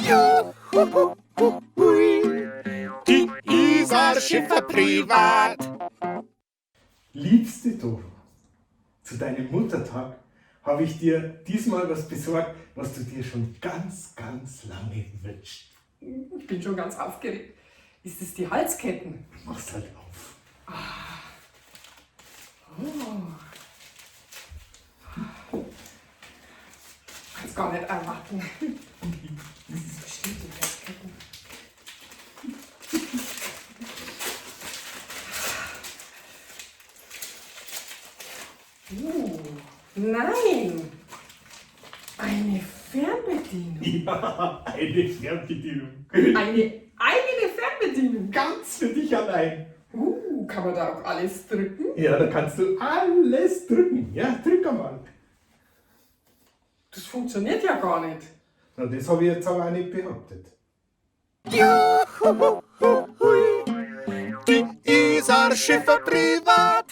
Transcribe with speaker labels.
Speaker 1: Juhuhuhui. Die Isar-Schiffer privat.
Speaker 2: Liebste Doro, zu deinem Muttertag habe ich dir diesmal was besorgt, was du dir schon ganz, ganz lange wünschst.
Speaker 3: Ich bin schon ganz aufgeregt. Ist es die Halsketten?
Speaker 2: Mach's halt auf.
Speaker 3: Kann's gar nicht erwarten. Das ist bestimmt die Halsketten. Nein! Eine Fernbedienung.
Speaker 2: Ja, eine Fernbedienung.
Speaker 3: Eine eigene Fernbedienung.
Speaker 2: Ganz für dich allein.
Speaker 3: Kann man da auch alles drücken?
Speaker 2: Ja, da kannst du alles drücken. Ja, drück einmal.
Speaker 3: Das funktioniert ja gar nicht.
Speaker 2: Na, das habe ich jetzt aber auch nicht behauptet.
Speaker 1: Juhuhuhui. Die Isar-Schiffer privat.